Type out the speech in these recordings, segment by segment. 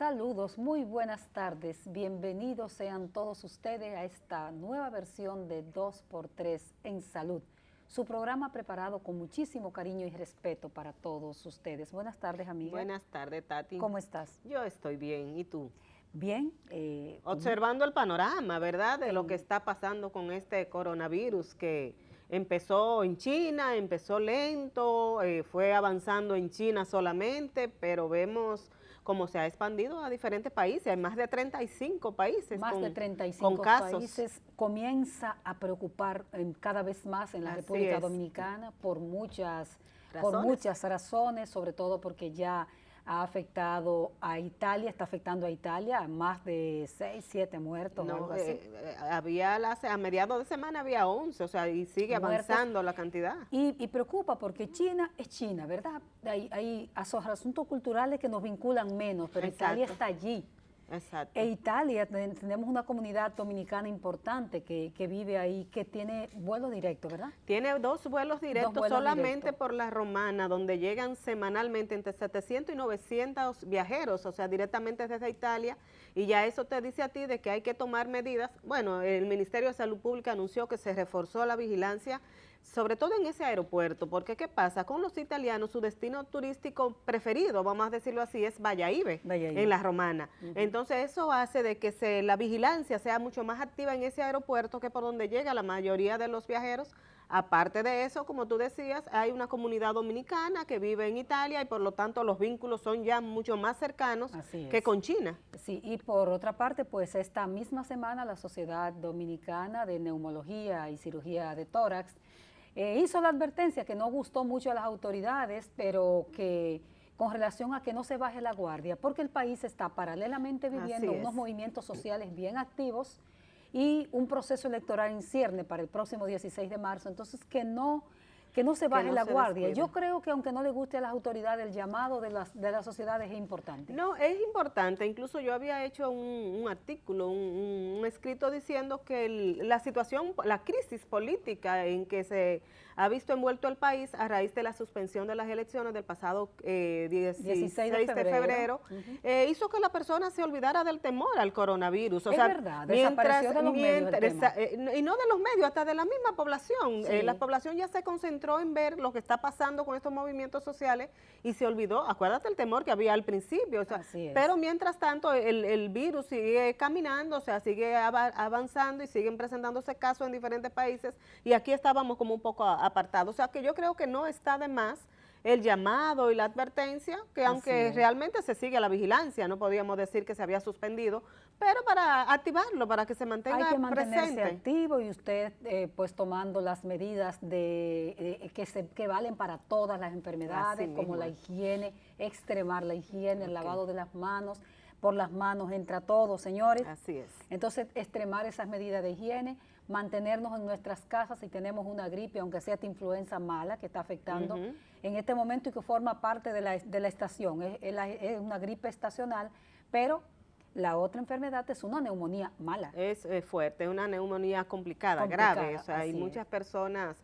Saludos, muy buenas tardes, bienvenidos sean todos ustedes a esta nueva versión de 2x3 en Salud, su programa preparado con muchísimo cariño y respeto para todos ustedes. Buenas tardes, amiga. Buenas tardes, Tati. ¿Cómo estás? Yo estoy bien, ¿y tú? Bien. Observando el panorama, ¿verdad?, de lo que está pasando con este coronavirus que empezó en China, empezó lento, fue avanzando en China solamente, pero vemos cómo se ha expandido a diferentes países. Hay más de 35 países más con, de 35 con casos. países. Comienza a preocupar cada vez más en la Así República es. Dominicana por muchas razones, sobre todo porque ya ha afectado a Italia, está afectando a Italia, a más de 6, 7 muertos o algo así. A mediados de semana había 11, o sea, y sigue Muertos. avanzando la cantidad. Y preocupa porque China es China, ¿verdad? Hay asuntos culturales que nos vinculan menos, pero Exacto. Italia está allí. Exacto. E Italia, tenemos una comunidad dominicana importante que vive ahí, que tiene vuelo directo, ¿verdad? Tiene 2 vuelos directos solamente directos por la Romana, donde llegan semanalmente entre 700 y 900 viajeros, o sea, directamente desde Italia, y ya eso te dice a ti de que hay que tomar medidas. Bueno, el Ministerio de Salud Pública anunció que se reforzó la vigilancia, sobre todo en ese aeropuerto, porque ¿qué pasa? Con los italianos, su destino turístico preferido, vamos a decirlo así, es Valladolid, en la Romana. Entonces eso hace de que la vigilancia sea mucho más activa en ese aeropuerto que por donde llega la mayoría de los viajeros. Aparte de eso, como tú decías, hay una comunidad dominicana que vive en Italia y por lo tanto los vínculos son ya mucho más cercanos que con China. Sí, y por otra parte, pues esta misma semana la Sociedad Dominicana de Neumología y Cirugía de Tórax hizo la advertencia que no gustó mucho a las autoridades, pero que con relación a que no se baje la guardia, porque el país está paralelamente viviendo unos movimientos sociales bien activos y un proceso electoral en cierne para el próximo 16 de marzo, entonces que no se baje la guardia. Yo creo que aunque no le guste a las autoridades, el llamado de las sociedades es importante. No, es importante. Incluso yo había hecho un artículo, un escrito diciendo que la situación, la crisis política en que se ha visto envuelto el país a raíz de la suspensión de las elecciones del pasado 16 de febrero, hizo que la persona se olvidara del temor al coronavirus. O sea, verdad, desapareció de los medios el tema. Y no de los medios, hasta de la misma población. Sí. La población ya se concentró en ver lo que está pasando con estos movimientos sociales y se olvidó, acuérdate el temor que había al principio, o sea, pero mientras tanto el virus sigue caminando, o sea, sigue avanzando y siguen presentándose casos en diferentes países y aquí estábamos como un poco apartados, o sea que yo creo que no está de más el llamado y la advertencia, que aunque realmente se sigue la vigilancia, no podíamos decir que se había suspendido, pero para activarlo, para que se mantenga presente. Hay que mantenerse activo y usted pues tomando las medidas que valen para todas las enfermedades, como la higiene, extremar la higiene, el lavado de las manos, por las manos entra todo, señores. Así es. Entonces, extremar esas medidas de higiene, mantenernos en nuestras casas si tenemos una gripe, aunque sea esta influenza mala que está afectando en este momento y que forma parte de la estación. Es una gripe estacional, pero la otra enfermedad es una neumonía mala. Es fuerte, es una neumonía complicada, grave. O sea, hay muchas personas,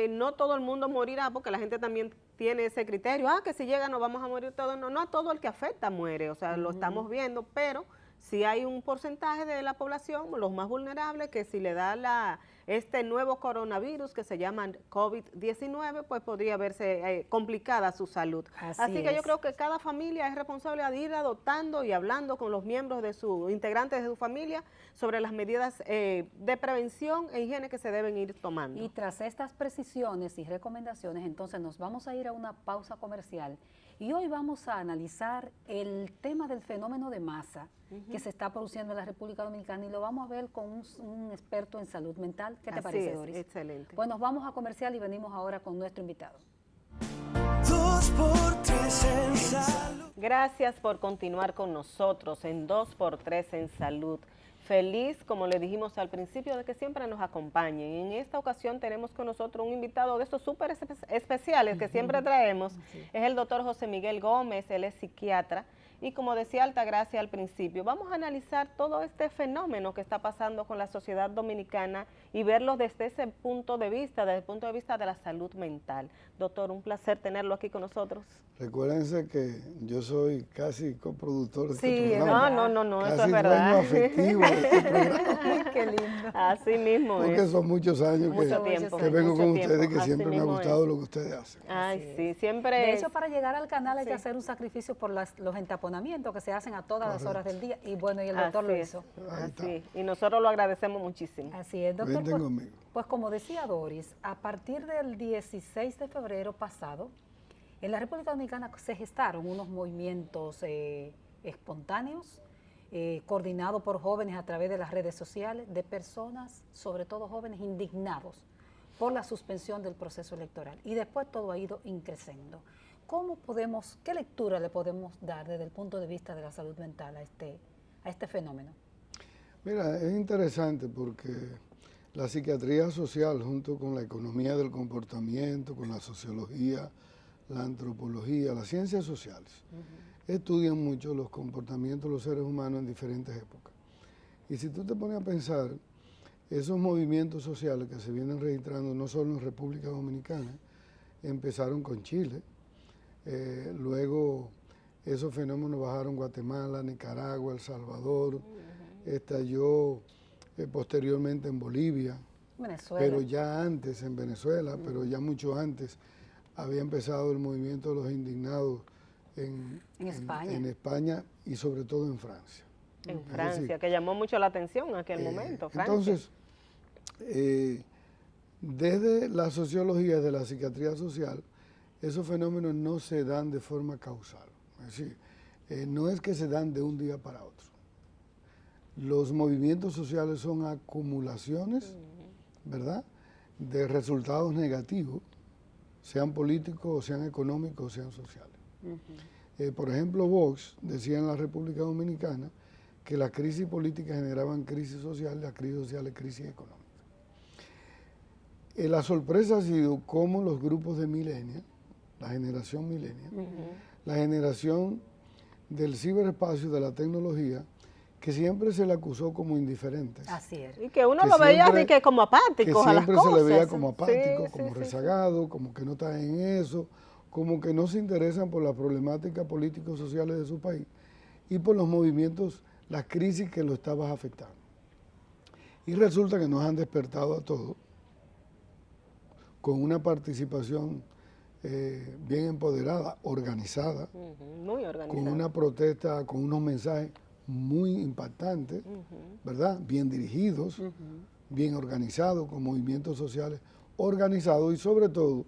no todo el mundo morirá porque la gente también tiene ese criterio, que si llega no vamos a morir todos. No a todo el que afecta muere, o sea, lo estamos viendo, pero sí hay un porcentaje de la población, los más vulnerables, que si le da este nuevo coronavirus que se llama COVID-19, pues podría verse complicada su salud. Así que yo creo que cada familia es responsable de ir adoptando y hablando con los miembros de sus integrantes de su familia sobre las medidas de prevención e higiene que se deben ir tomando. Y tras estas precisiones y recomendaciones, entonces nos vamos a ir a una pausa comercial. Y hoy vamos a analizar el tema del fenómeno de masa que se está produciendo en la República Dominicana y lo vamos a ver con un experto en salud mental. ¿Qué te parece, Doris? Excelente. Pues nos vamos a comercial y venimos ahora con nuestro invitado. 2x3 en salud. Gracias por continuar con nosotros en 2x3 en salud. Feliz, como le dijimos al principio, de que siempre nos acompañen. En esta ocasión tenemos con nosotros un invitado de estos súper especiales que siempre traemos. Es el doctor José Miguel Gómez, él es psiquiatra Y como decía Altagracia al principio, vamos a analizar todo este fenómeno que está pasando con la sociedad dominicana y verlo desde ese punto de vista, desde el punto de vista de la salud mental. Doctor, un placer tenerlo aquí con nosotros. Recuérdense que yo soy casi coproductor de este Sí, programa. no, Casi eso es dueño verdad. afectivo de este programa. Qué lindo. Así mismo Porque es. son muchos años Mucho que, tiempo, que vengo mucho con tiempo. ustedes y que Así siempre me ha mismo gustado es. lo que ustedes hacen. Ay, sí, es. siempre. De hecho, para llegar al canal hay Sí. que hacer un sacrificio por los entaponamientos que se hacen a todas las horas del día. Y bueno, y el Así doctor lo es, hizo. Ahí está. así. Y nosotros lo agradecemos muchísimo. Así es, doctor. Venten conmigo. Pues como decía Doris, a partir del 16 de febrero pasado, en la República Dominicana se gestaron unos movimientos espontáneos, coordinados por jóvenes a través de las redes sociales, de personas, sobre todo jóvenes, indignados por la suspensión del proceso electoral. Y después todo ha ido increciendo. ¿Qué lectura le podemos dar desde el punto de vista de la salud mental a este fenómeno? Mira, es interesante porque la psiquiatría social, junto con la economía del comportamiento, con la sociología, la antropología, las ciencias sociales, estudian mucho los comportamientos de los seres humanos en diferentes épocas. Y si tú te pones a pensar, esos movimientos sociales que se vienen registrando no solo en República Dominicana, empezaron con Chile, luego esos fenómenos bajaron en Guatemala, Nicaragua, El Salvador, estalló posteriormente en Bolivia, Venezuela. pero ya antes en Venezuela, pero ya mucho antes había empezado el movimiento de los indignados en España y sobre todo en Francia. En Es Francia, decir, que llamó mucho la atención en aquel momento, Francia. Entonces, desde la sociología, de la psiquiatría social, esos fenómenos no se dan de forma causal. Es decir, no es que se dan de un día para otro. Los movimientos sociales son acumulaciones, ¿verdad?, de resultados negativos, sean políticos, o sean económicos, o sean sociales. Por ejemplo, Vox decía en la República Dominicana que las crisis políticas generaban crisis social, las crisis sociales crisis económicas. La sorpresa ha sido cómo los grupos de millennials, la generación millennial, la generación del ciberespacio, de la tecnología, que siempre se le acusó como indiferentes. Así es. Y que uno que lo veía siempre- de que como apáticos a las siempre cosas. se le veía como apático, Sí, como sí, sí, rezagado, como que no está en eso, como que no se interesan por las problemáticas políticos sociales de su país y por los movimientos, las crisis que lo estaban afectando. Y resulta que nos han despertado a todos con una participación bien empoderada, organizada, Muy organizado. con una protesta, con unos mensajes muy impactantes, ¿verdad? Bien dirigidos, bien organizados, con movimientos sociales organizados y sobre todo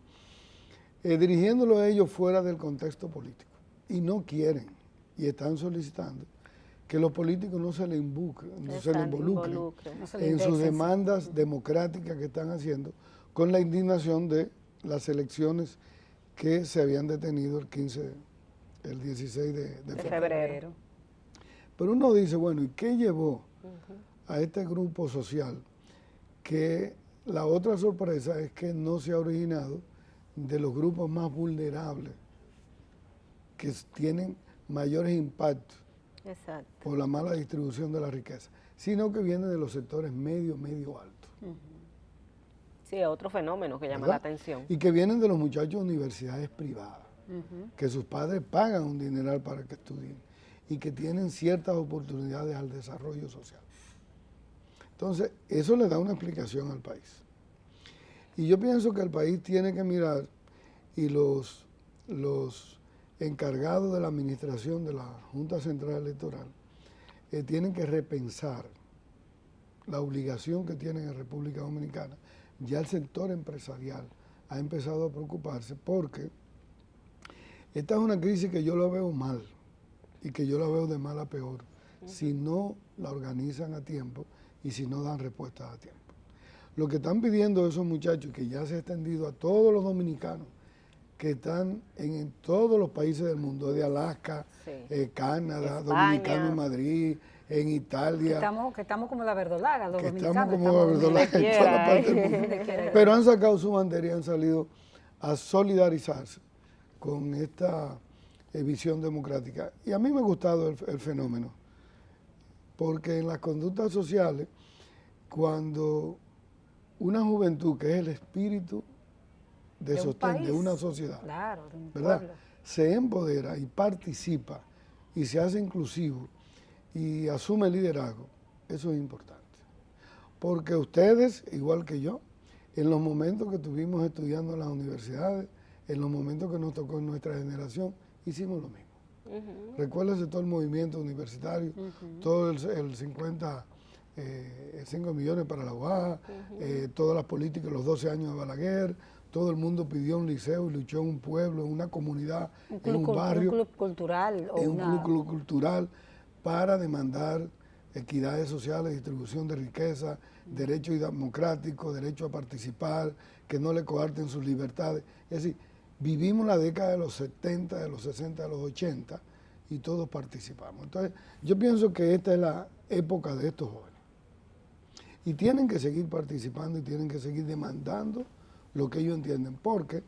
dirigiéndolo a ellos fuera del contexto político. Y no quieren y están solicitando que los políticos no se le involucren, No se en le sus indexen. demandas democráticas que están haciendo con la indignación de las elecciones que se habían detenido el 16 de febrero. Pero uno dice, bueno, ¿y qué llevó a este grupo social? Que la otra sorpresa es que no se ha originado de los grupos más vulnerables, que tienen mayores impactos Exacto. por la mala distribución de la riqueza, sino que viene de los sectores medio altos. Sí, otro fenómeno que llama ¿verdad? la atención. Y que vienen de los muchachos de universidades privadas, que sus padres pagan un dineral para que estudien y que tienen ciertas oportunidades al desarrollo social. Entonces, eso le da una explicación al país. Y yo pienso que el país tiene que mirar y los encargados de la administración de la Junta Central Electoral tienen que repensar la obligación que tienen en República Dominicana. Ya el sector empresarial ha empezado a preocuparse porque esta es una crisis que yo la veo mal y que yo la veo de mal a peor si no la organizan a tiempo y si no dan respuestas a tiempo. Lo que están pidiendo esos muchachos, que ya se ha extendido a todos los dominicanos que están en todos los países del mundo, de Alaska, Canadá, España, dominicano en Madrid, en Italia. Que estamos como la verdolaga, los Que dominicanos. estamos como la verdolaga en toda la parte del mundo. Pero han sacado su bandera y han salido a solidarizarse con esta visión democrática. Y a mí me ha gustado el fenómeno, porque en las conductas sociales, cuando una juventud, que es el espíritu de sostén de una sociedad, claro, de un ¿verdad?, pueblo, se empodera y participa y se hace inclusivo y asume liderazgo, eso es importante. Porque ustedes, igual que yo, en los momentos que estuvimos estudiando en las universidades, en los momentos que nos tocó en nuestra generación, hicimos lo mismo. Recuérdese todo el movimiento universitario, todo el 5 millones para la UAS, todas las políticas, los 12 años de Balaguer, todo el mundo pidió un liceo y luchó en un pueblo, en una comunidad, en un barrio, un club cultural, o en un club cultural, para demandar equidades sociales, distribución de riqueza, derechos democráticos, derecho a participar, que no le coarten sus libertades. Es decir, vivimos la década de los 70, de los 60, de los 80 y todos participamos. Entonces, yo pienso que esta es la época de estos jóvenes. Y tienen que seguir participando y tienen que seguir demandando lo que ellos entienden, porque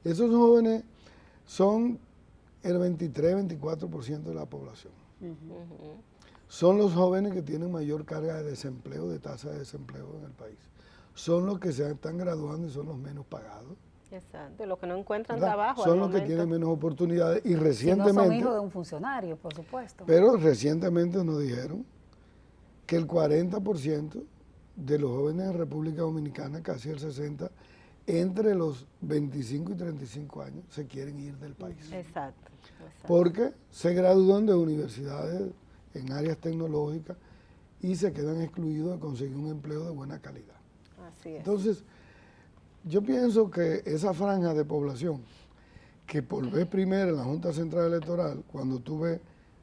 esos jóvenes son el 23-24% de la población. Son los jóvenes que tienen mayor carga de desempleo, de tasa de desempleo en el país. Son los que se están graduando y son los menos pagados. Exacto, los que no encuentran ¿verdad? trabajo. Son los que tienen menos oportunidades y recientemente... Si no son hijos de un funcionario, por supuesto. Pero recientemente nos dijeron que el 40% de los jóvenes en República Dominicana, casi el 60%, entre los 25 y 35 años, se quieren ir del país. Exacto. Porque se gradúan de universidades en áreas tecnológicas y se quedan excluidos de conseguir un empleo de buena calidad. Así es. Entonces, yo pienso que esa franja de población, que por vez primera en la Junta Central Electoral, cuando tú ves,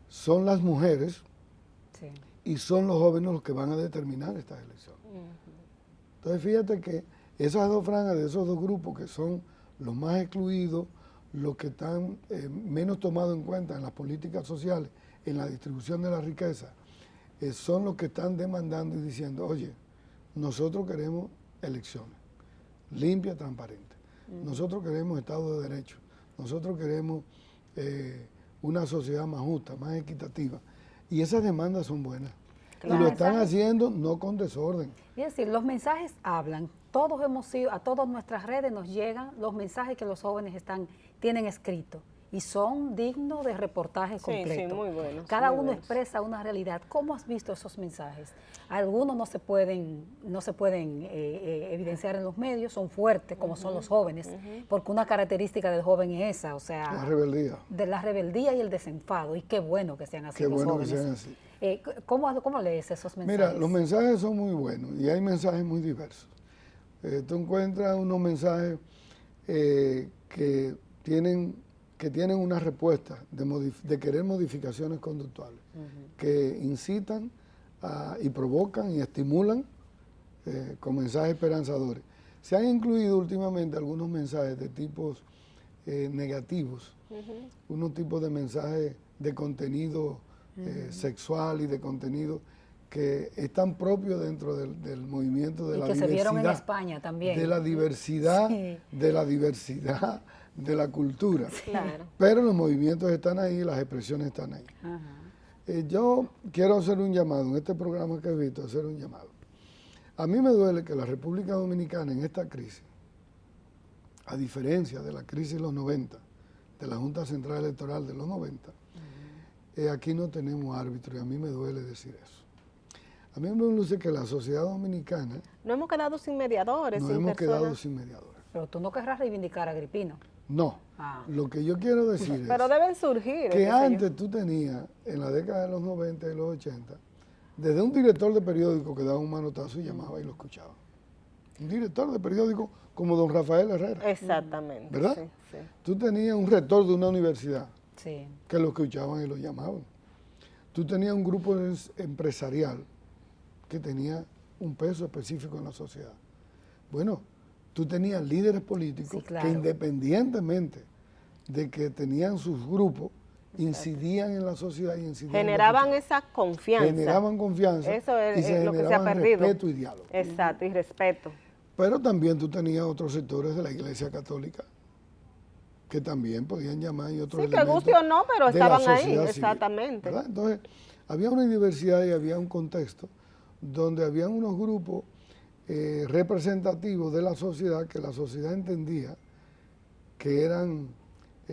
son las mujeres Sí. y son los jóvenes los que van a determinar estas elecciones. Entonces, fíjate que esas dos franjas de esos dos grupos, que son los más excluidos, los que están menos tomados en cuenta en las políticas sociales, en la distribución de la riqueza, son los que están demandando y diciendo, oye, nosotros queremos elecciones limpias, transparentes. Nosotros queremos Estado de Derecho. Nosotros queremos una sociedad más justa, más equitativa. Y esas demandas son buenas. Claro. Y lo están haciendo no con desorden. Es decir, los mensajes hablan. Todos hemos sido, a todas nuestras redes nos llegan los mensajes que los jóvenes tienen escritos y son dignos de reportaje completo. Sí, muy buenos. Cada muy uno buenos. expresa una realidad. ¿Cómo has visto esos mensajes? Algunos no se pueden evidenciar en los medios, son fuertes como son los jóvenes, porque una característica del joven es esa, o sea, La rebeldía. de la rebeldía y el desenfado. Y qué bueno que sean así Qué los bueno jóvenes. que sean así. ¿Cómo lees esos mensajes? Mira, los mensajes son muy buenos y hay mensajes muy diversos. Tú encuentras unos mensajes que tienen una respuesta de querer modificaciones conductuales, que incitan y provocan y estimulan con mensajes esperanzadores. Se han incluido últimamente algunos mensajes de tipos negativos, unos tipos de mensajes de contenido sexual y de contenido que están propios dentro del movimiento de la diversidad. Y que se vieron en España también. De la diversidad, Sí. de la diversidad de la cultura. Claro. Pero los movimientos están ahí, las expresiones están ahí. Ajá. Yo quiero hacer un llamado, en este programa que he visto, hacer un llamado. A mí me duele que la República Dominicana en esta crisis, a diferencia de la crisis de los 90, de la Junta Central Electoral de los 90, aquí no tenemos árbitro y a mí me duele decir eso. A mí me luce que la sociedad dominicana No hemos quedado sin mediadores, nos sin hemos personas. quedado sin mediadores. Pero tú no querrás reivindicar a Agripino. No, Ah. lo que yo quiero decir Pero es deben surgir. qué que sé yo. antes tú tenías, en la década de los 90 y los 80, desde un director de periódico que daba un manotazo y llamaba y lo escuchaba. Un director de periódico como don Rafael Herrera. Exactamente. ¿Verdad? Sí, sí. Tú tenías un rector de una universidad Sí. que lo escuchaban y lo llamaban. Tú tenías un grupo empresarial que tenía un peso específico en la sociedad. Bueno, tú tenías líderes políticos Sí, claro. que independientemente de que tenían sus grupos, incidían en la sociedad y incidían en lo Generaban que- esa confianza. generaban confianza Eso es y se lo que se ha generaban perdido. respeto y diálogo. Exacto, y respeto. Pero también tú tenías otros sectores de la Iglesia Católica que también podían llamar y otros Sí, que elementos guste o no, pero de la estaban ahí, sociedad civil, exactamente. ¿verdad? Entonces, había una diversidad y había un contexto donde había unos grupos representativos de la sociedad, que la sociedad entendía que eran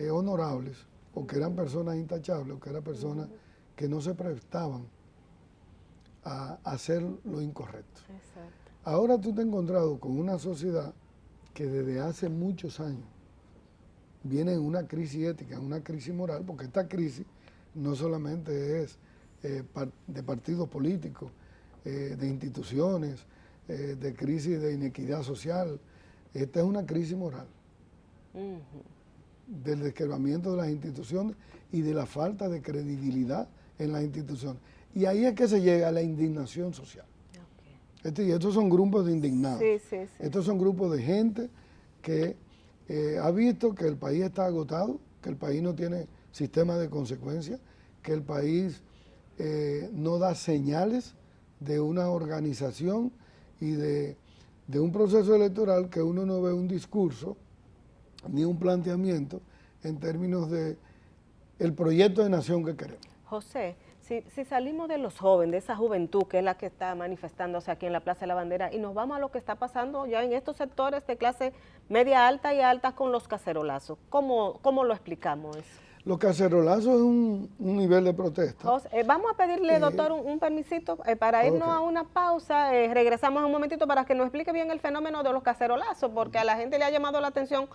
honorables, o que eran personas intachables, o que eran personas que no se prestaban a hacer lo incorrecto. Exacto. Ahora tú te has encontrado con una sociedad que desde hace muchos años viene en una crisis ética, en una crisis moral, porque esta crisis no solamente es de partidos políticos, de instituciones, de crisis de inequidad social, esta es una crisis moral, del desquebramiento de las instituciones y de la falta de credibilidad en las instituciones. Y ahí es que se llega a la indignación social. Y estos son grupos de indignados. Sí, sí, sí. Estos son grupos de gente que ha visto que el país está agotado, que el país no tiene sistema de consecuencias, que el país no da señales de una organización y de un proceso electoral, que uno no ve un discurso ni un planteamiento en términos de el proyecto de nación que queremos. José, si salimos de los jóvenes, de esa juventud que es la que está manifestándose aquí en la Plaza de la Bandera, y nos vamos a lo que está pasando ya en estos sectores de clase media alta y alta con los cacerolazos, ¿cómo lo explicamos eso? Los cacerolazos es un nivel de protesta. José, vamos a pedirle, doctor, un permisito para irnos a una pausa. Regresamos un momentito para que nos explique bien el fenómeno de los cacerolazos, porque a la gente le ha llamado la atención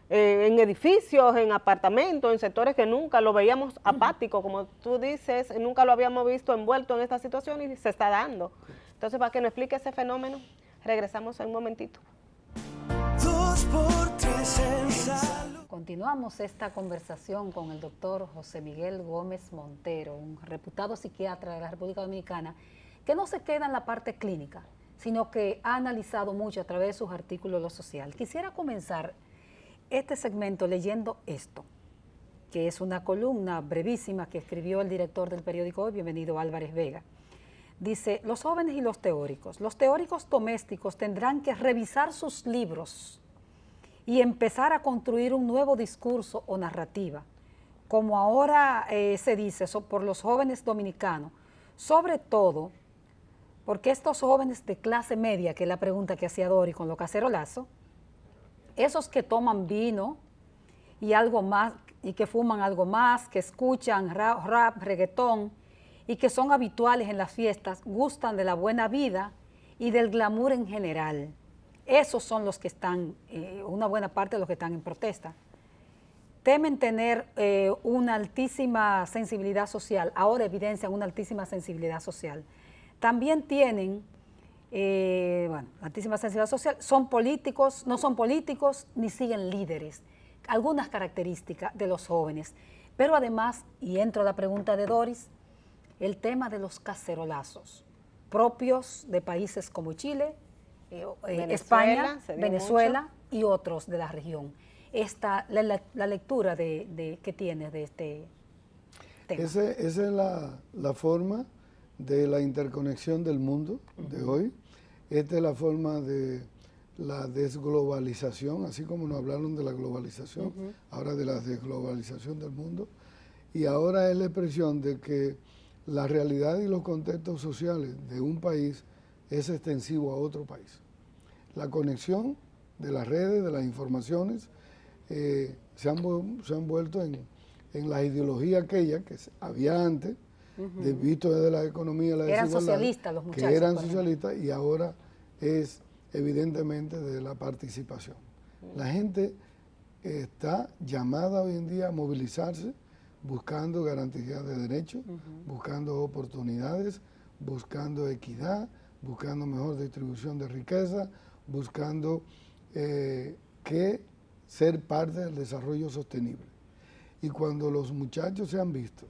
en edificios, en apartamentos, en sectores que nunca lo veíamos apático, como tú dices, nunca lo habíamos visto envuelto en esta situación y se está dando. Entonces, para que nos explique ese fenómeno, regresamos en un momentito. 2x3 en salud. Continuamos esta conversación con el doctor José Miguel Gómez Montero, un reputado psiquiatra de la República Dominicana, que no se queda en la parte clínica, sino que ha analizado mucho a través de sus artículos lo social. Quisiera comenzar este segmento leyendo esto, que es una columna brevísima que escribió el director del periódico Hoy, bienvenido Álvarez Vega. Dice, los jóvenes y los teóricos domésticos tendrán que revisar sus libros y empezar a construir un nuevo discurso o narrativa, como ahora se dice por los jóvenes dominicanos, sobre todo porque estos jóvenes de clase media, que es la pregunta que hacía Dori con los cacerolazos, esos que toman vino y algo más, y que fuman algo más, que escuchan rap, reggaetón, y que son habituales en las fiestas, gustan de la buena vida y del glamour en general. Esos son los que están, una buena parte de los que están en protesta. Temen tener una altísima sensibilidad social, ahora evidencian una altísima sensibilidad social. También tienen, altísima sensibilidad social, no son políticos ni siguen líderes. Algunas características de los jóvenes. Pero además, y entro a la pregunta de Doris, el tema de los cacerolazos, propios de países como Chile, España, Venezuela y otros de la región. La lectura que tienes de este tema. Esa es la forma de la interconexión del mundo de hoy. Esta es la forma de la desglobalización, así como nos hablaron de la globalización, ahora de la desglobalización del mundo. Y ahora es la expresión de que la realidad y los contextos sociales de un país es extensivo a otro país. La conexión de las redes, de las informaciones, se han vuelto en la ideología aquella que había antes, visto desde la economía, la desigualdad. Eran socialistas los muchachos. Que eran socialistas y ahora es evidentemente de la participación. La gente está llamada hoy en día a movilizarse, buscando garantías de derechos, buscando oportunidades, buscando equidad, buscando mejor distribución de riqueza, buscando que ser parte del desarrollo sostenible. Y cuando los muchachos se han visto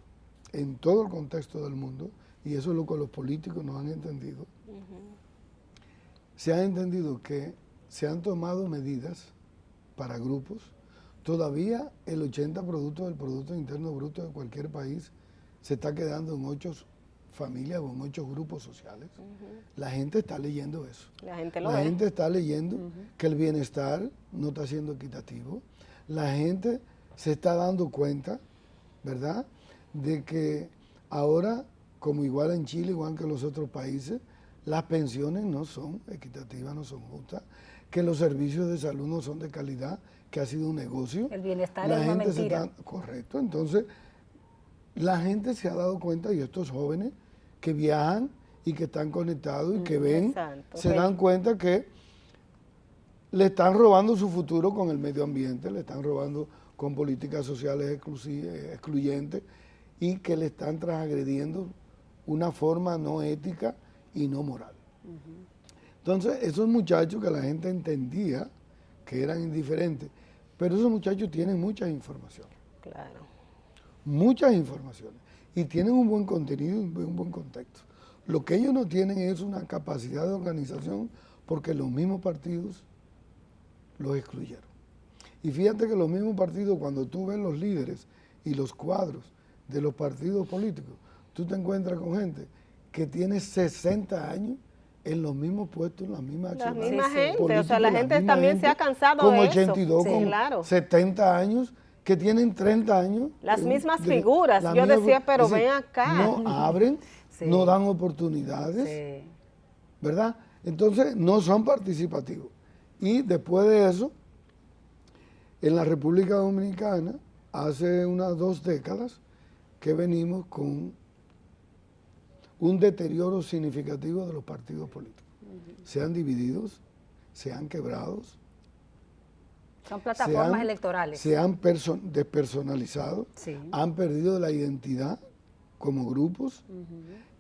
en todo el contexto del mundo, y eso es lo que los políticos no han entendido, se ha entendido que se han tomado medidas para grupos. Todavía el 80% del Producto Interno Bruto de cualquier país se está quedando en 8 familias o en 8 grupos sociales. La gente está leyendo eso. La gente está leyendo que el bienestar no está siendo equitativo. La gente se está dando cuenta, ¿verdad?, de que ahora, como igual en Chile, igual que en los otros países, las pensiones no son equitativas, no son justas, que los servicios de salud no son de calidad, que ha sido un negocio. El bienestar es una mentira. Correcto, entonces la gente se ha dado cuenta, y estos jóvenes que viajan y que están conectados y que ven, Exacto. se dan cuenta que le están robando su futuro con el medio ambiente, le están robando con políticas sociales excluyentes y que le están transgrediendo una forma no ética y no moral. Entonces, esos muchachos que la gente entendía que eran indiferentes, pero esos muchachos tienen muchas informaciones. Claro. Muchas informaciones. Y tienen un buen contenido y un buen contexto. Lo que ellos no tienen es una capacidad de organización porque los mismos partidos los excluyeron. Y fíjate que los mismos partidos, cuando tú ves los líderes y los cuadros de los partidos políticos, tú te encuentras con gente que tiene 60 años en los mismos puestos, en las mismas La acciones. misma Sí, gente, políticas, o sea, la gente misma también se ha cansado con de 82, eso. con Claro. 70 años, que tienen 30 años. Las mismas figuras. Yo decía, pero ven acá. No abren, Sí. no dan oportunidades, Sí. ¿verdad? Entonces, no son participativos. Y después de eso, en la República Dominicana, hace unas 2 décadas, que venimos con un deterioro significativo de los partidos políticos. Se han dividido, se han quebrado, Son plataformas electorales. se han despersonalizado, Sí. han perdido la identidad como grupos,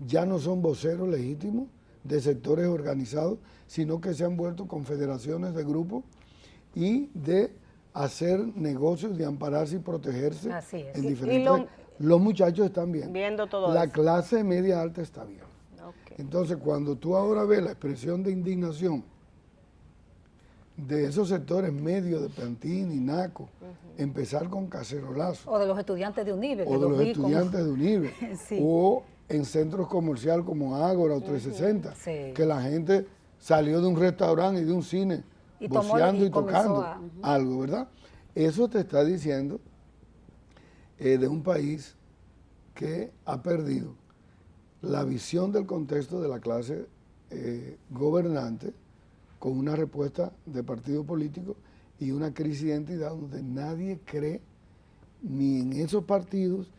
ya no son voceros legítimos de sectores organizados, sino que se han vuelto confederaciones de grupos y de hacer negocios, de ampararse y protegerse Así es. en Y diferentes... Los muchachos están bien. Viendo todo La eso. clase media alta está bien. Ok. Entonces, cuando tú ahora ves la expresión de indignación de esos sectores medios de Plantín y Naco, empezar con cacerolazo, O de los estudiantes de UNIBE. que o de los vi como- estudiantes de UNIBE, Sí. o en centros comerciales como Ágora o 360, Sí. que la gente salió de un restaurante y de un cine Y tomó- voceando y y comenzó tocando a- algo, ¿verdad? Eso te está diciendo de un país que ha perdido la visión del contexto de la clase gobernante con una respuesta de partido político y una crisis de identidad donde nadie cree ni en esos partidos,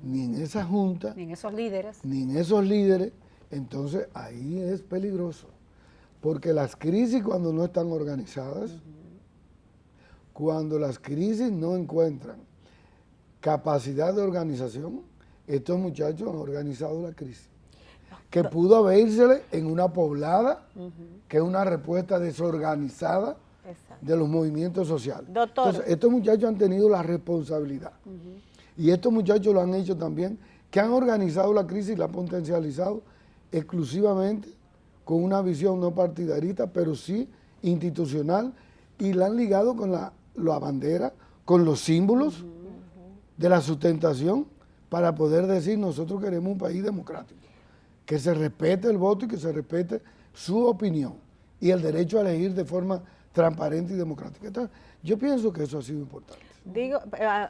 ni en esa junta, En esos líderes. ni en esos líderes. Entonces ahí es peligroso, porque las crisis cuando no están organizadas, cuando las crisis no encuentran capacidad de organización, estos muchachos han organizado la crisis. Que pudo habérsele en una poblada, que es una respuesta desorganizada Exacto. de los movimientos sociales. Doctor. Entonces, estos muchachos han tenido la responsabilidad. Y estos muchachos lo han hecho también, que han organizado la crisis y la han potencializado exclusivamente con una visión no partidarista, pero sí institucional, y la han ligado con la bandera, con los símbolos de la sustentación, para poder decir, nosotros queremos un país democrático, que se respete el voto y que se respete su opinión y el derecho a elegir de forma transparente y democrática. Entonces, yo pienso que eso ha sido importante. Digo,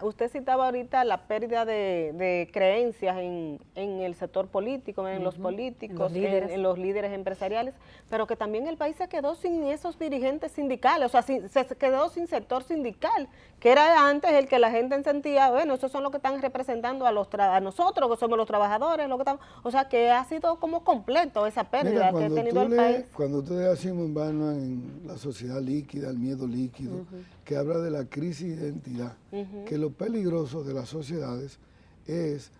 usted citaba ahorita la pérdida de creencias en el sector político, en los políticos, en los líderes empresariales, pero que también el país se quedó sin esos dirigentes sindicales, o sea, se quedó sin sector sindical, que era antes el que la gente sentía, bueno, esos son los que están representando a nosotros, que somos los trabajadores, lo que estamos, o sea, que ha sido como completo esa pérdida que ha tenido el país. Cuando tú lees a Simon Bannon en La sociedad líquida, el miedo líquido, que habla de la crisis de identidad, que lo peligroso de las sociedades es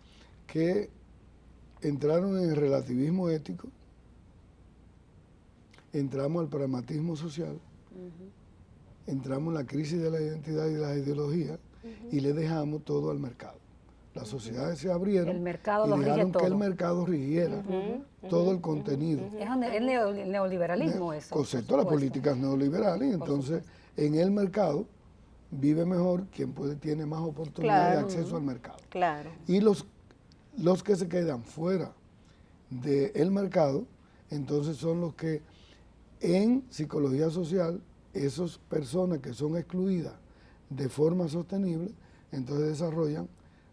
que entraron en el relativismo ético, entramos al pragmatismo social, entramos en la crisis de la identidad y de las ideologías y le dejamos todo al mercado. Las sociedades se abrieron El mercado y lo rige dejaron que el todo. mercado rigiera todo el contenido. Es el neoliberalismo eso. Concepto de las por supuesto. políticas neoliberales, y entonces en el mercado vive mejor quien tiene más oportunidad de acceso al mercado. Claro. Y los que se quedan fuera del mercado, entonces son los que en psicología social, esas personas que son excluidas de forma sostenible, entonces desarrollan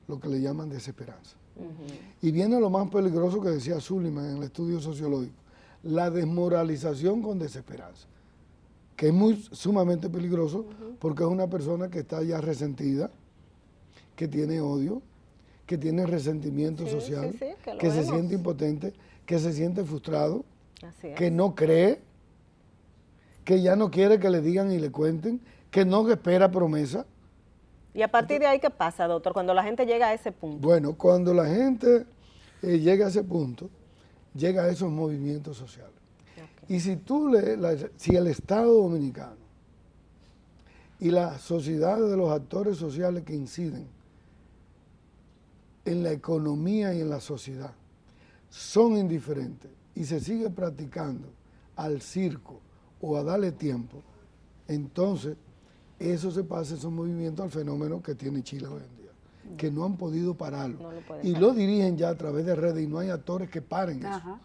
lo que le llaman desesperanza. Y viene lo más peligroso que decía Suleiman en el estudio sociológico, la desmoralización con desesperanza, que es sumamente peligroso porque es una persona que está ya resentida, que tiene odio, que tiene resentimiento social, que se siente impotente, que se siente frustrado, que no cree, que ya no quiere que le digan y le cuenten, que no espera promesa. ¿Y a partir de ahí qué pasa, doctor, cuando la gente llega a ese punto? Bueno, cuando la gente llega a ese punto, llega a esos movimientos sociales. Y si si el Estado Dominicano y las sociedades de los actores sociales que inciden en la economía y en la sociedad son indiferentes y se sigue practicando al circo o a darle tiempo, entonces eso se pasa, esos movimientos, al fenómeno que tiene Chile hoy en día, que no han podido pararlo. Y lo dirigen ya a través de redes y no hay actores que paren eso.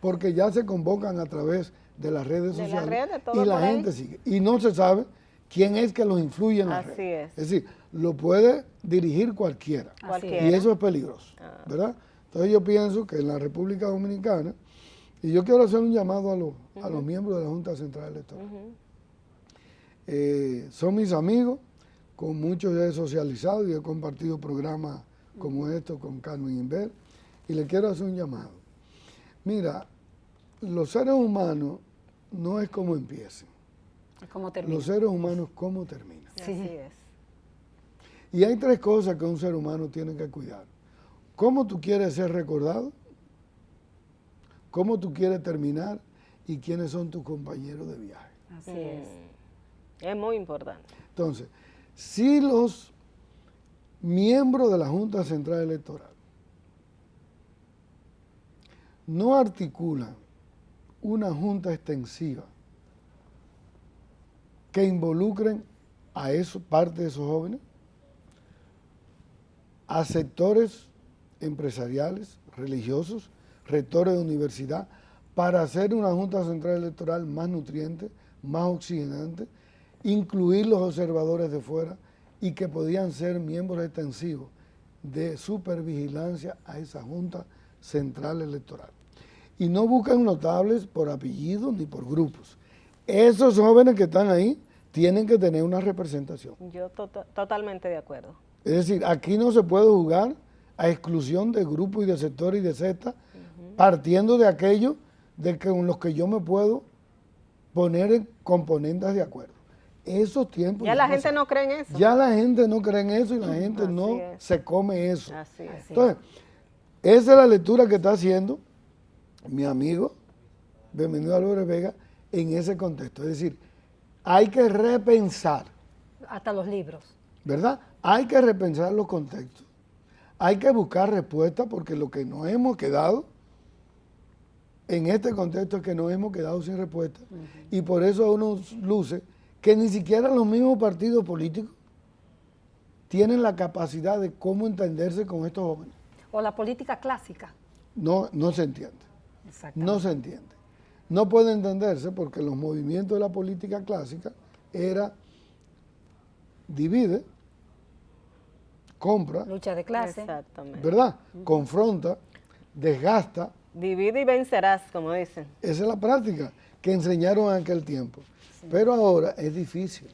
Porque ya se convocan a través de las redes sociales y la gente sigue. Y no se sabe quién es que los influye en las redes. Es decir, lo puede dirigir cualquiera. Y eso es peligroso, ¿verdad? Entonces yo pienso que en la República Dominicana, y yo quiero hacer un llamado a los miembros de la Junta Central Electoral. Son mis amigos, con muchos he socializado y he compartido programas como estos con Carmen Inver, y le quiero hacer un llamado. Mira, los seres humanos no es como empiecen. Es como terminan. Los seres humanos cómo terminan. Sí. Así es. Y hay tres cosas que un ser humano tiene que cuidar. ¿Cómo tú quieres ser recordado? ¿Cómo tú quieres terminar? ¿Y quiénes son tus compañeros de viaje? Así es. Es muy importante. Entonces, si los miembros de la Junta Central Electoral no articulan una junta extensiva que involucren a parte de esos jóvenes, a sectores empresariales, religiosos, rectores de universidad, para hacer una Junta Central Electoral más nutriente, más oxigenante, incluir los observadores de fuera y que podían ser miembros extensivos de supervigilancia a esa Junta Central Electoral. Y no buscan notables por apellidos ni por grupos. Esos jóvenes que están ahí tienen que tener una representación. Yo totalmente de acuerdo. Es decir, aquí no se puede jugar a exclusión de grupos y de sectores y de sectas, partiendo de aquello con los que yo me puedo poner en componentes de acuerdo. Esos tiempos... Ya la gente no cree en eso. Ya la gente no cree en eso y la gente no se come eso. Así es. Entonces, esa es la lectura que está haciendo mi amigo, bienvenido Álvarez Vega, en ese contexto. Es decir, hay que repensar. Hasta los libros. ¿Verdad? Hay que repensar los contextos. Hay que buscar respuestas porque lo que nos hemos quedado en este contexto es que nos hemos quedado sin respuesta. Y por eso a unos luce que ni siquiera los mismos partidos políticos tienen la capacidad de cómo entenderse con estos jóvenes. O la política clásica. No se entiende. No se entiende. No puede entenderse porque los movimientos de la política clásica era divide, compra, lucha de clase, exactamente, ¿verdad? Confronta, desgasta. Divide y vencerás, como dicen. Esa es la práctica que enseñaron en aquel tiempo. Sí. Pero ahora es difícil.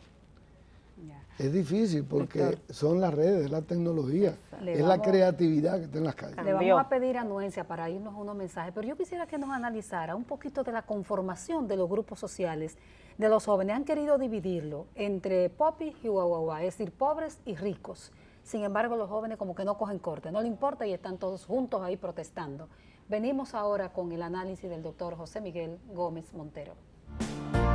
Es difícil porque son las redes, es la tecnología, es la creatividad que está en las calles. Le vamos a pedir anuencia para irnos a unos mensajes, pero yo quisiera que nos analizara un poquito de la conformación de los grupos sociales de los jóvenes. Han querido dividirlo entre popis y guaguaguá, es decir, pobres y ricos. Sin embargo, los jóvenes como que no cogen corte, no le importa y están todos juntos ahí protestando. Venimos ahora con el análisis del doctor José Miguel Gómez Montero.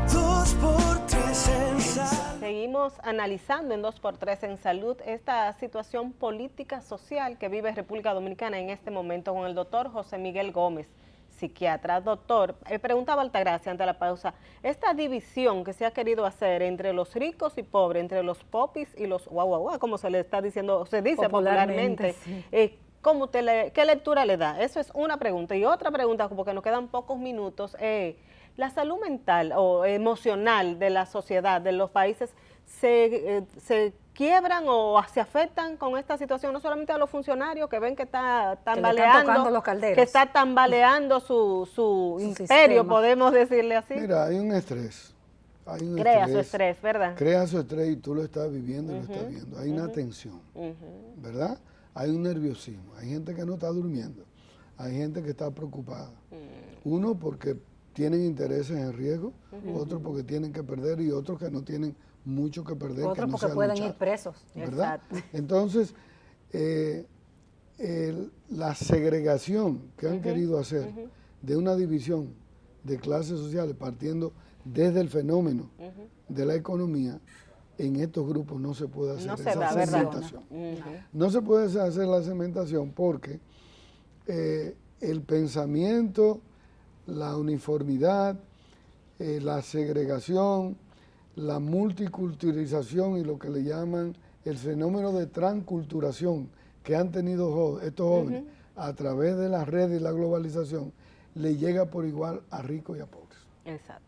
2x3 en salud. Seguimos analizando en 2x3 en salud esta situación política social que vive República Dominicana en este momento con el doctor José Miguel Gómez, psiquiatra. Doctor, preguntaba Altagracia ante la pausa, esta división que se ha querido hacer entre los ricos y pobres, entre los popis y los guaguaguá, como se le está diciendo, se dice popularmente, sí. ¿Qué lectura le da? Eso es una pregunta. Y otra pregunta, porque nos quedan pocos minutos, La salud mental o emocional de la sociedad, de los países, se quiebran o se afectan con esta situación, no solamente a los funcionarios que ven que está tambaleando, que está tambaleando su imperio, sistema, podemos decirle así. Mira, hay un estrés. Crea su estrés, ¿verdad? Crea su estrés y tú lo estás viviendo y lo estás viendo. Hay una tensión, ¿verdad? Hay un nerviosismo. Hay gente que no está durmiendo. Hay gente que está preocupada. Uno porque tienen intereses en riesgo, otros porque tienen que perder y otros que no tienen mucho que perder. Otros que no porque pueden ir presos. ¿Verdad? Entonces, la segregación que han querido hacer de una división de clases sociales partiendo desde el fenómeno de la economía, en estos grupos no se puede hacer esa segmentación. No se puede hacer la segmentación porque el pensamiento, la uniformidad, la segregación, la multiculturalización y lo que le llaman el fenómeno de transculturación que han tenido estos jóvenes a través de las redes y la globalización, le llega por igual a ricos y a pobres. Exacto.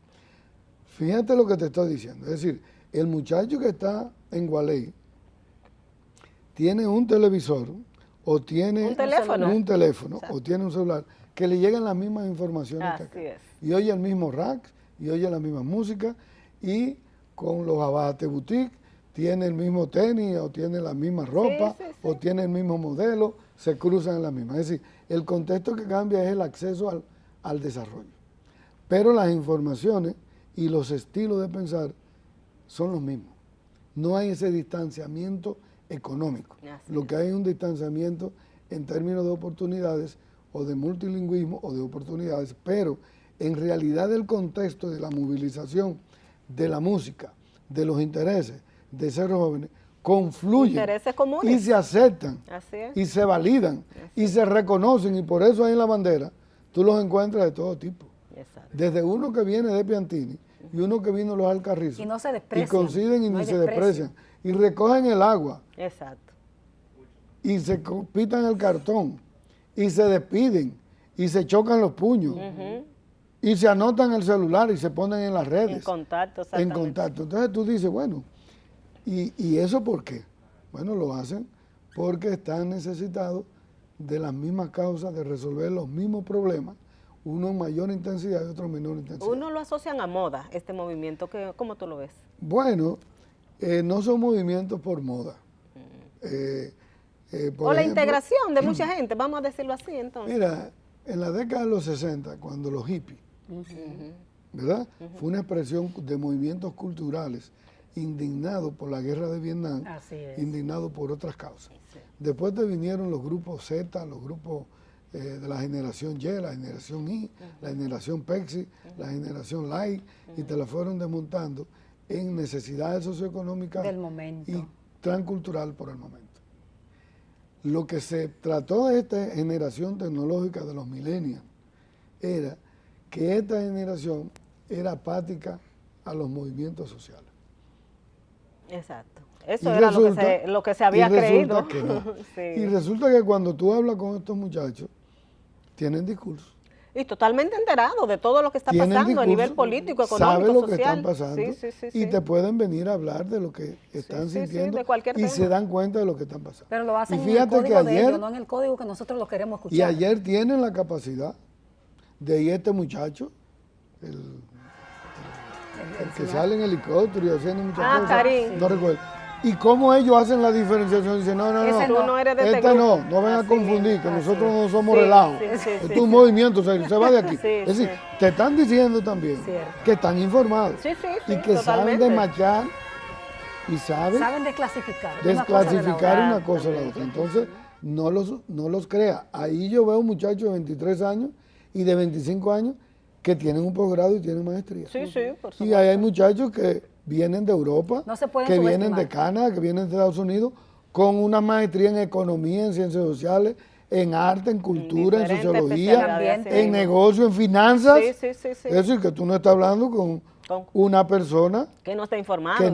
Fíjate lo que te estoy diciendo. Es decir, el muchacho que está en Gualey tiene un televisor o tiene un teléfono o tiene un celular que le llegan las mismas informaciones que acá. Y oye el mismo rack, y oye la misma música, y con los Abate Boutique tiene el mismo tenis, o tiene la misma ropa, o tiene el mismo modelo, se cruzan en la misma. Es decir, el contexto que cambia es el acceso al desarrollo. Pero las informaciones y los estilos de pensar son los mismos. No hay ese distanciamiento económico. Lo que hay es un distanciamiento en términos de oportunidades o de multilingüismo o de oportunidades, pero en realidad el contexto de la movilización de la música, de los intereses de ser jóvenes, confluyen y se aceptan y se validan y se reconocen, y por eso ahí en la bandera tú los encuentras de todo tipo. Desde uno que viene de Piantini y uno que vino de los Alcarrizos. Y no se desprecian. Y coinciden y no se desprecian. Y recogen el agua. Exacto. Y se pitan el cartón. Y se despiden. Y se chocan los puños. Y se anotan el celular y se ponen en las redes. En contacto, exactamente. En contacto. Entonces tú dices, bueno, ¿y eso por qué? Bueno, lo hacen porque están necesitados de las mismas causas, de resolver los mismos problemas, uno en mayor intensidad y otro en menor intensidad. Uno lo asocian a moda, este movimiento, ¿cómo tú lo ves? Bueno, no son movimientos por moda. Por la integración de mucha gente, vamos a decirlo así entonces. Mira, en la década de los 60, cuando los hippies, ¿verdad? Fue una expresión de movimientos culturales indignados por la guerra de Vietnam, indignados por otras causas. Después te vinieron los grupos Z, los grupos de la generación Y, la generación I, la generación Pepsi, la generación Light, y te la fueron desmontando en necesidades socioeconómicas del momento y transcultural por el momento. Lo que se trató de esta generación tecnológica de los millennials era que esta generación era apática a los movimientos sociales. Exacto. Eso era lo que se había creído. Que no. Y resulta que cuando tú hablas con estos muchachos, tienen discurso. Y totalmente enterados de todo lo que está pasando a nivel político, económico, saben lo social. Que están pasando y te pueden venir a hablar de lo que están sintiendo de cualquier tema. Se dan cuenta de lo que están pasando. Pero lo hacen en el código de ellos, no en el código que nosotros lo queremos escuchar. Y ayer tienen la capacidad de ir este muchacho, el que sale en helicóptero y haciendo muchas cosas. Karim. No recuerdo. Y cómo ellos hacen la diferenciación, dicen, no, no eres de este no ven a confundir, que nosotros no somos relajos. Esto es un movimiento, se va de aquí. Es decir, te están diciendo también que están informados y que saben desmachar y saben desclasificar una cosa a la otra. Entonces, no los crea. Ahí yo veo muchachos de 23 años y de 25 años que tienen un posgrado y tienen maestría. Por supuesto. Y ahí hay muchachos que vienen de Europa, que vienen de Canadá, que vienen de Estados Unidos, con una maestría en economía, en ciencias sociales, en arte, en cultura, en sociología, en negocio, en finanzas. Es decir, que tú no estás hablando con una persona que no está informada.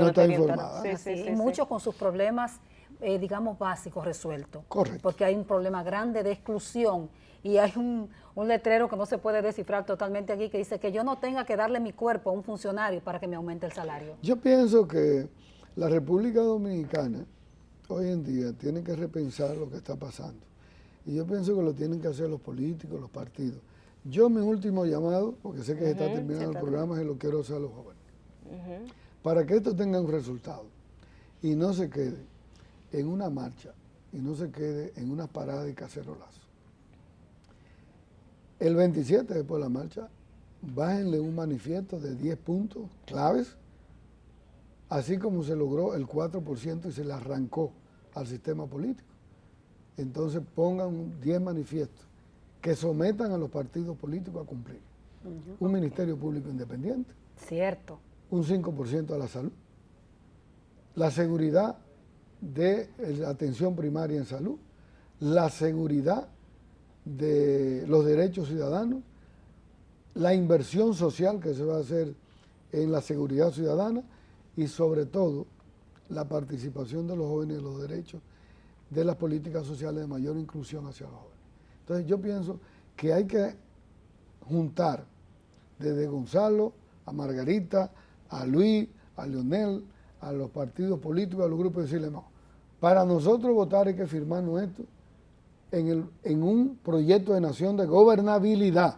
Y muchos con sus problemas, digamos, básicos resueltos. Correcto. Porque hay un problema grande de exclusión y hay un letrero que no se puede descifrar totalmente aquí que dice que yo no tenga que darle mi cuerpo a un funcionario para que me aumente el salario. Yo pienso que la República Dominicana hoy en día tiene que repensar lo que está pasando. Y yo pienso que lo tienen que hacer los políticos, los partidos. Yo mi último llamado, porque sé que se está terminando el programa, y lo quiero hacer a los jóvenes. Para que esto tenga un resultado y no se quede en una marcha y no se quede en una parada y cacerolazo. El 27, después de la marcha, bájenle un manifiesto de 10 puntos claves, así como se logró el 4% y se le arrancó al sistema político. Entonces pongan 10 manifiestos que sometan a los partidos políticos a cumplir. Un ministerio público independiente. Cierto. Un 5% a la salud. La seguridad de la atención primaria en salud. La seguridad de los derechos ciudadanos, la inversión social que se va a hacer en la seguridad ciudadana y sobre todo la participación de los jóvenes en los derechos de las políticas sociales de mayor inclusión hacia los jóvenes. Entonces yo pienso que hay que juntar desde Gonzalo a Margarita, a Luis, a Leonel, a los partidos políticos, a los grupos, y decirle no, para nosotros votar hay que firmarnos esto en un proyecto de nación de gobernabilidad,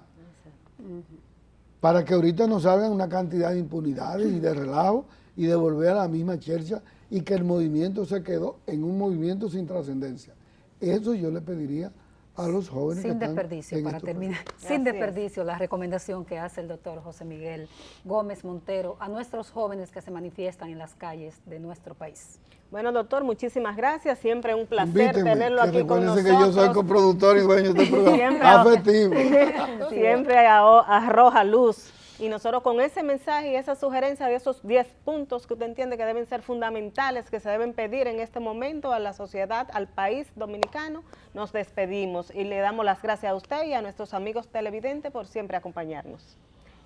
para que ahorita no salgan una cantidad de impunidades y de relajo y de volver a la misma chercha y que el movimiento se quedó en un movimiento sin trascendencia. Eso yo le pediría a los jóvenes. Sin que están desperdicio, en para estos terminar, países. sin desperdicio, la recomendación que hace el doctor José Miguel Gómez Montero a nuestros jóvenes que se manifiestan en las calles de nuestro país. Bueno, doctor, muchísimas gracias. Siempre un placer Invíteme, tenerlo que aquí con nosotros. recuérdense que yo soy coproductor y dueño de este programa. Siempre Afectivo. Siempre arroja luz. Y nosotros con ese mensaje y esa sugerencia de esos 10 puntos que usted entiende que deben ser fundamentales, que se deben pedir en este momento a la sociedad, al país dominicano, nos despedimos y le damos las gracias a usted y a nuestros amigos televidentes por siempre acompañarnos.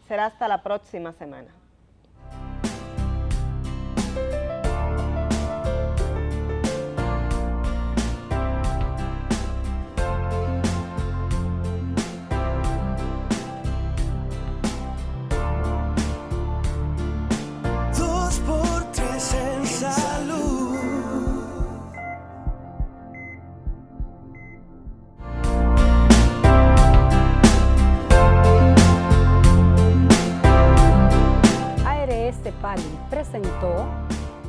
Será hasta la próxima semana.